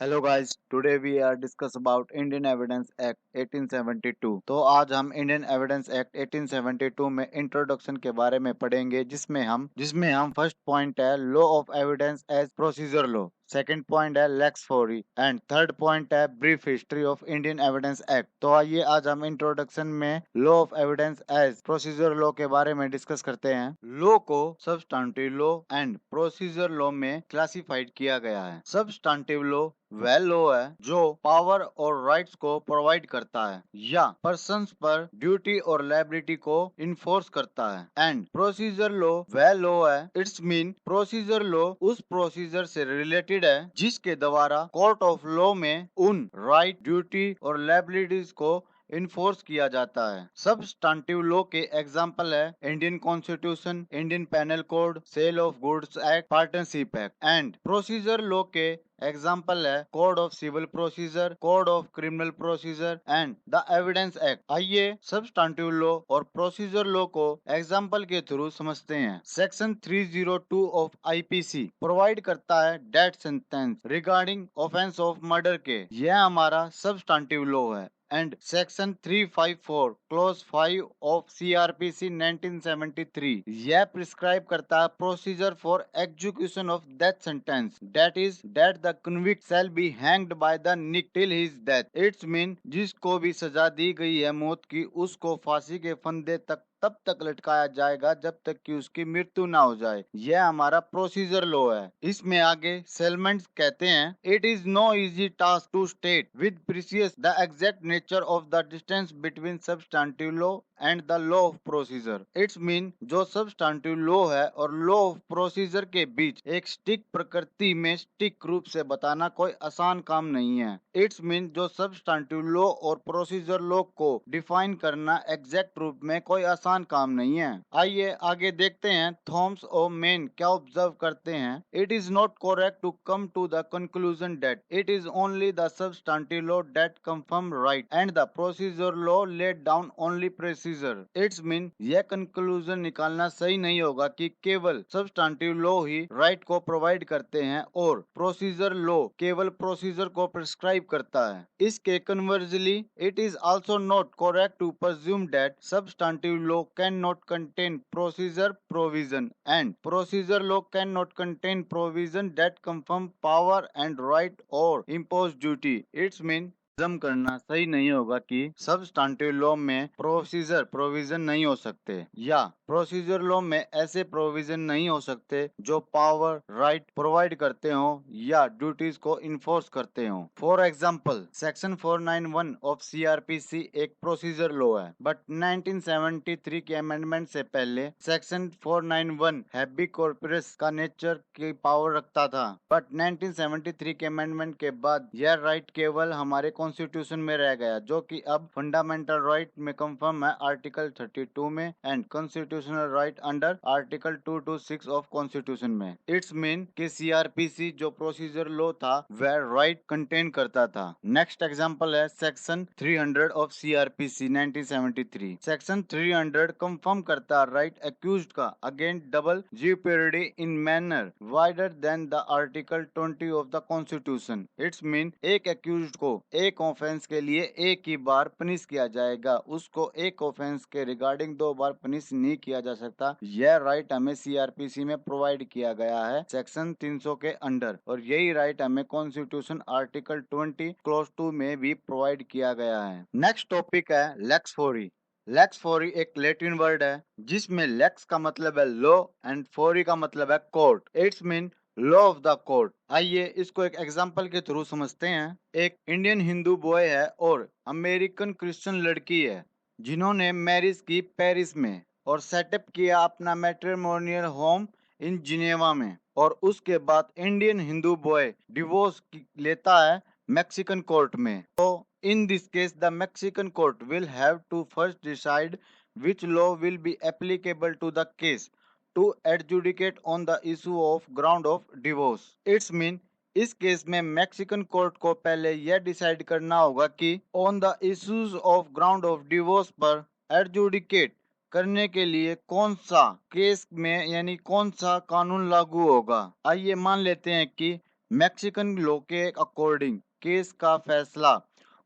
Hello guys, today we are discuss about Indian evidence act 1872। तो आज हम Indian evidence act 1872 में introduction के बारे में पढ़ेंगे, जिसमें हम फर्स्ट पॉइंट है law of evidence as procedure law, second point है lex fori and third point है brief history of Indian evidence act. तो आइए आज हम इंट्रोडक्शन में law of evidence as procedure law के बारे में डिस्कस करते हैं। लॉ को substantive law and procedure law में क्लासिफाइड किया गया है। सब्सटेंटिव लॉ वह लॉ है जो पावर और राइट्स को प्रोवाइड करता है या पर्सन्स पर ड्यूटी और लायबिलिटी को इन्फोर्स करता है। एंड प्रोसीजर लॉ वह लॉ है, इट्स मीन प्रोसीजर लॉ उस प्रोसीजर से रिलेटेड है जिसके द्वारा कोर्ट ऑफ लॉ में उन राइट, ड्यूटी और लायबिलिटीज को इन्फोर्स किया जाता है। सब्सटेंटिव लॉ के एग्जाम्पल है Indian constitution, Indian penal code, sale of goods act, partnership act. And procedure law के एग्जाम्पल है code of civil procedure, code of criminal procedure and the evidence act. आइए substantive law और procedure law को example के through समझते हैं। Section 302 of IPC provide करता है death sentence regarding offence of murder के, यह हमारा सब्सटेंटिव लॉ है। And section 354 clause 5 of CrPC 1973 यह प्रिस्क्राइब करता है procedure for execution of death sentence, that is that the convict shall be hanged by the neck till his death. It's mean जिसको भी सजा दी गई है मौत की, उसको फांसी के फंदे तक तब तक लटकाया जाएगा जब तक कि उसकी मृत्यु ना हो जाए। यह हमारा प्रोसीजर लॉ है। इसमें आगे सेलमेंट कहते हैं it is no easy task to state with precise the exact nature of the distance between substantive law and the law of procedure. It's mean जो सब्सटेंटिव लॉ है और लॉ ऑफ प्रोसीजर के बीच एक stick प्रकृति में stick रूप से बताना कोई आसान काम नहीं है। इट्स मीन जो सब्सटेंटिव लॉ और प्रोसीजर लॉ को डिफाइन करना एग्जैक्ट रूप में कोई आसान काम नहीं है। आइए आगे देखते हैं थॉम्स और मेन क्या ऑब्जर्व करते हैं। It is not correct to come to the conclusion that it is only the substantive law that confirm right and the procedure law let down only procedure. It's mean यह conclusion निकालना सही नहीं होगा कि केवल substantive law ही right को provide करते हैं और प्रोसीजर लॉ केवल प्रोसीजर को प्रिस्क्राइब करता है। इसके conversely it is also not correct to presume that substantive law cannot contain procedure provision and procedure law cannot contain provision that confirm power and right or impose duty. It's mean जम करना सही नहीं होगा कि substantive law में procedure provision नहीं हो सकते या प्रोसीजर लॉ में ऐसे प्रोविजन नहीं हो सकते जो पावर राइट प्रोवाइड करते हो या ड्यूटीज को इन्फोर्स करते हो। For example section 491 of CrPC एक प्रोसीजर लॉ है, बट 1973 के अमेंडमेंट से पहले सेक्शन 491 हैबी कॉर्पोरस का नेचर की पावर रखता था, बट 1973 के अमेंडमेंट के बाद यह राइट केवल हमारे कॉन्स्टिट्यूशन में रह गया, जो कि अब फंडामेंटल राइट में कंफर्म है आर्टिकल 32 में and constitutional right under article 226 of constitution में। इट्स मीन कि सीआरपीसी जो प्रोसीजर लॉ था वह राइट कंटेन करता था। नेक्स्ट एग्जांपल है section 300 of CrPC 1973। Section 300 confirm करता राइट एक्यूज्ड का against double jeopardy in manner wider than the article 20 of the constitution. It's mean एक एक्यूज्ड को एक ऑफेंस के लिए एक ही बार पनिश किया जाएगा, उसको एक ऑफेंस के रिगार्डिंग दो बार पनिश नहीं किया जा सकता। यह राइट हमें सीआरपीसी में प्रोवाइड किया गया है सेक्शन 300 के अंडर, और यही राइट हमें कॉन्स्टिट्यूशन आर्टिकल 20 क्लोज 2 में भी प्रोवाइड किया गया है। नेक्स्ट टॉपिक है लेक्स फोरी। लेक्स फोरी एक लैटिन वर्ड है जिसमें लेक्स का मतलब है लॉ एंड फोरी का मतलब है court. It's mean law of the court. आइए इसको एक एग्जांपल के थ्रू समझते हैं। एक इंडियन हिंदू बॉय है और अमेरिकन क्रिश्चियन लड़की है जिन्होंने मैरिज की पेरिस में और सेटअप किया अपना मैट्रिमोनियल होम इन जिनेवा में, और उसके बाद इंडियन हिंदू बॉय डिवोर्स लेता है मैक्सिकन कोर्ट में। तो in this case the Mexican court will have to first decide which law will be applicable to the case to adjudicate on the issue of ground of divorce. It's mean इस case में Mexican court को पहले यह decide करना होगा कि on the issues of ground of divorce पर adjudicate करने के लिए कौन सा केस में यानी कौन सा कानून लागू होगा। आइए मान लेते हैं कि मैक्सिकन लॉ के अकॉर्डिंग केस का फैसला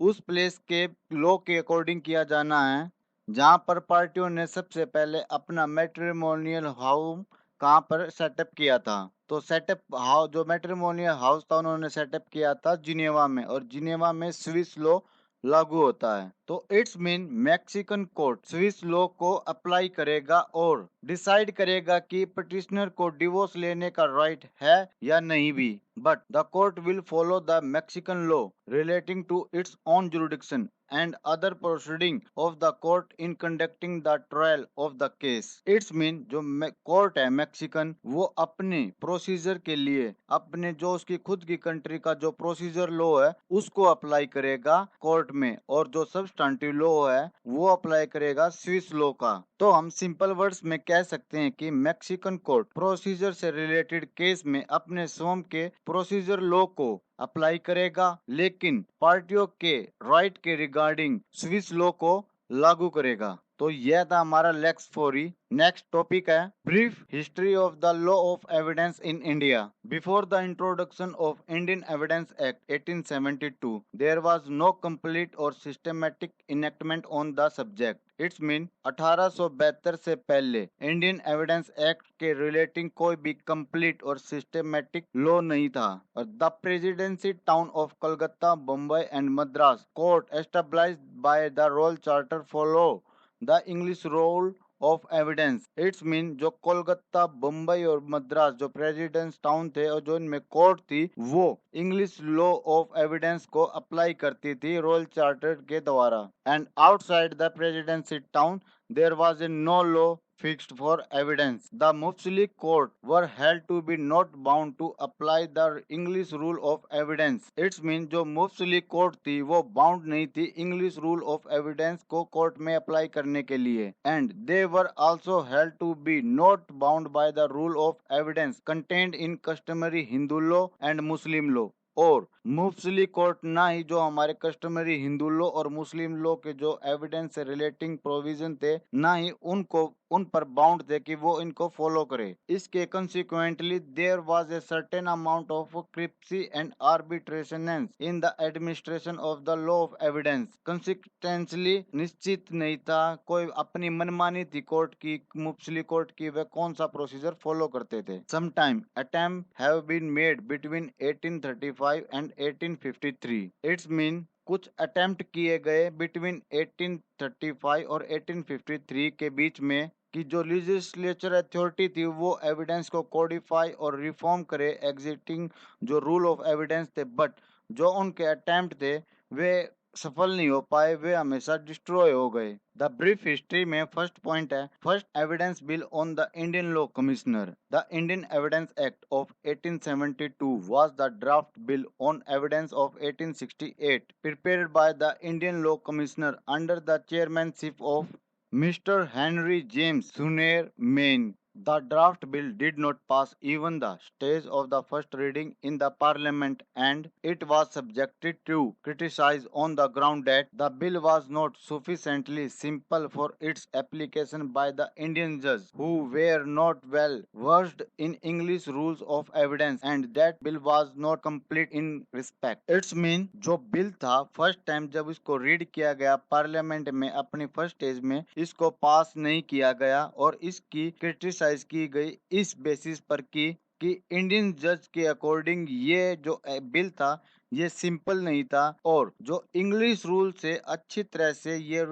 उस प्लेस के लॉ के अकॉर्डिंग किया जाना है जहां पर पार्टियों ने सबसे पहले अपना मैट्रिमोनियल हाउस कहाँ पर सेटअप किया था। तो सेटअप हाउस जो मैट्रिमोनियल हाउस था उन्होंने सेटअप किया था जिनेवा में, और जिनेवा में स्विस लॉ लागू होता है। तो it's mean Mexican court Swiss law को अप्लाई करेगा और डिसाइड करेगा कि पिटिशनर को डिवोर्स लेने का राइट है या नहीं भी। But the court will follow the Mexican law relating to its own jurisdiction and other proceeding of the court in conducting the trial of the case. It's mean जो court है Mexican वो अपने procedure के लिए अपने जो उसकी खुद की कंट्री का जो प्रोसीजर लॉ है उसको अप्लाई करेगा कोर्ट में, और जो सब्सटेंटिव लॉ है वो अप्लाई करेगा स्विस लॉ का। तो हम सिंपल वर्ड्स में कह सकते हैं कि मैक्सिकन कोर्ट प्रोसीजर से रिलेटेड केस में अपने स्वयं के प्रोसीजर लॉ को अप्लाई करेगा, लेकिन पार्टियों के राइट के रिगार्डिंग स्विस लॉ को लागू करेगा। तो यह था हमारा लेक्स फोरी। नेक्स्ट टॉपिक है brief history of the law of evidence in India. Before the introduction of Indian evidence act 1872 there was no complete और systematic enactment on the subject. It's mean 1872 से पहले Indian evidence act के relating कोई भी complete और systematic law नहीं था। और the presidency town of Calcutta, Bombay and Madras court established by the royal charter follow the English rule of evidence. It's mean जो कोलकाता, बम्बई और मद्रास जो प्रेसिडेंस टाउन थे और जो इनमें कोर्ट थी वो इंग्लिश लॉ ऑफ एविडेंस को अप्लाई करती थी रॉयल चार्टर के द्वारा। And outside the presidency town there was a no law fixed for evidence. The Mufsili court were held to be not bound to apply the English rule of evidence. It's mean जो मुफसली court थी वो bound नहीं थी English rule of evidence को court में apply करने के लिए। And they were also held to be not bound by the rule of evidence contained in customary Hindu law and Muslim law. और मुफसली कोर्ट ना ही जो हमारे कस्टमरी हिंदू लॉ और मुस्लिम लॉ के जो एविडेंस से रिलेटिंग प्रोविजन थे ना ही उनको उन पर बाउंड थे कि वो इनको फॉलो करे। इसके consequently there was a certain amount of क्रिप्सी and arbitrariness in the administration of the law of evidence. Consistently निश्चित नहीं था, कोई अपनी मनमानी थी कोर्ट की, मुफसली कोर्ट की, वे कौन सा प्रोसीजर फॉलो करते थे। Sometime attempt have been made between 1835 and 1853। It's mean कुछ अटेम्प्ट किए गए बिटवीन 1835 और 1853 के बीच में कि जो लेजिस्लेचर अथॉरिटी थी वो एविडेंस को कोडिफाई और रिफॉर्म करे एग्जिस्टिंग जो रूल ऑफ एविडेंस थे। बट जो उनके अटेम्प्ट थे वे सफल नहीं हो पाए, वे हमेशा डिस्ट्रॉय हो गए। द ब्रीफ हिस्ट्री में फर्स्ट पॉइंट है first evidence bill on the Indian law commissioner. The Indian evidence act of 1872 was the draft bill on evidence of 1868 prepared by the Indian Law Commissioner under the chairmanship of Mr. Henry James Sunair Maine. The draft bill did not pass even the stage of the first reading in the parliament, and it was subjected to criticism on the ground that the bill was not sufficiently simple for its application by the Indian judges who were not well versed in English rules of evidence, and that bill was not complete in respect. It's mean जो bill था first time जब इसको read किया गया parliament में अपनी first stage में इसको पास नहीं किया गया और इसकी क्रिटिसाइज की गई इस बेसिस पर कि इंडियन जज के अकॉर्डिंग ये जो बिल था ये सिंपल नहीं था, और जो इंग्लिश रूल से अच्छी तरह से ये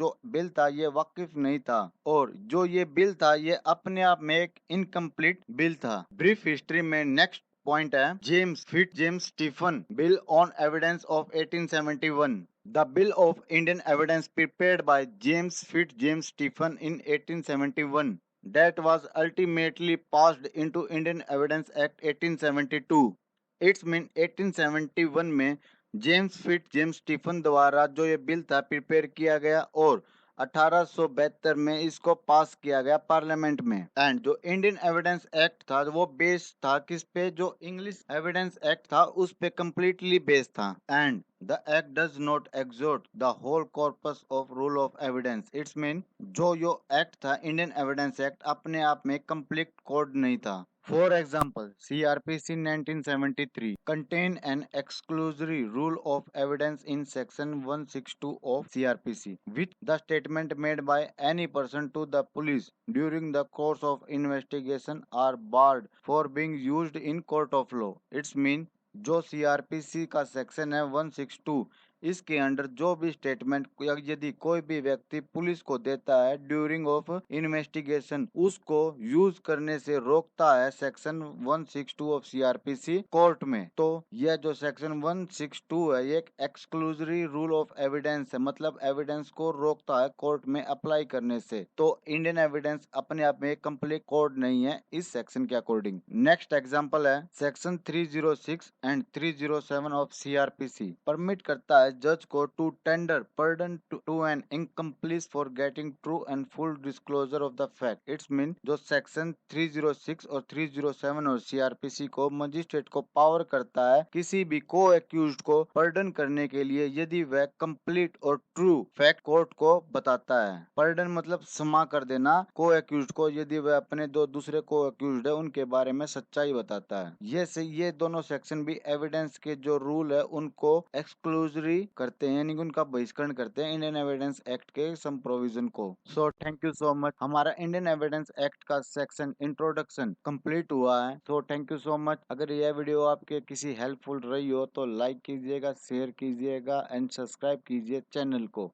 जो बिल था ये वाकिफ नहीं था, और जो ये बिल था ये अपने आप में एक इनकम्प्लीट बिल था। ब्रीफ हिस्ट्री में नेक्स्ट पॉइंट है James Stephen bill on evidence of 1871। The Bill of Indian Evidence prepared by James Stephen in 1871 that was ultimately passed into Indian Evidence Act 1872. It's mean 1871 में James Stephen द्वारा जो ये bill था prepare किया गया और 1872 में इसको पास किया गया पार्लियामेंट में। एंड जो इंडियन एविडेंस एक्ट था वो बेस्ड था किस पे, जो इंग्लिश एविडेंस एक्ट था उस पे कम्प्लीटली बेस्ड था। And The act does not exhaust the whole corpus of rule of evidence. It's mean जो यो एक्ट था इंडियन एविडेंस एक्ट अपने आप में कंप्लीट कोड नहीं था. For example, CRPC 1973 contain an exclusory rule of evidence in section 162 of CRPC, which the statement made by any person to the police during the course of investigation are barred for being used in court of law. It's mean जो CrPC का section है 162 इसके under जो भी statement यदि कोई भी व्यक्ति पुलिस को देता है ड्यूरिंग ऑफ इन्वेस्टिगेशन उसको यूज करने से रोकता है सेक्शन 162 ऑफ सीआरपीसी कोर्ट में. तो यह जो सेक्शन 162 है ये एक एक्सक्लूसिव रूल ऑफ एविडेंस है, मतलब एविडेंस को रोकता है कोर्ट में अप्लाई करने से. तो इंडियन एविडेंस अपने आप में कंप्लीट कोड नहीं है इस सेक्शन के अकॉर्डिंग. नेक्स्ट एग्जांपल है section 306 and 307 of CrPC permit करता है जज को to tender pardon to an accomplice for getting true and full disclosure of the fact. It's mean जो सेक्शन 306 और 307 और सीआरपीसी को मजिस्ट्रेट को पावर करता है किसी भी को एक्यूज्ड को पर्डन करने के लिए यदि वह कंप्लीट और ट्रू फैक्ट कोर्ट को बताता है. पर्डन मतलब क्षमा कर देना को एक्यूज्ड को यदि वह अपने दो दूसरे को एक्यूज्ड है उनके बारे में सच्चाई बताता है. ये दोनों सेक्शन भी एविडेंस के जो रूल है उनको एक्सक्लूसिव करते हैं, यानी कि उनका बहिष्करण करते हैं इंडियन एविडेंस एक्ट के सम प्रोविजन को. So thank you so much. हमारा इंडियन एविडेंस एक्ट का सेक्शन इंट्रोडक्शन कंप्लीट हुआ है. So thank you so much. अगर यह वीडियो आपके किसी हेल्पफुल रही हो तो लाइक कीजिएगा, शेयर कीजिएगा एंड सब्सक्राइब कीजिए चैनल को.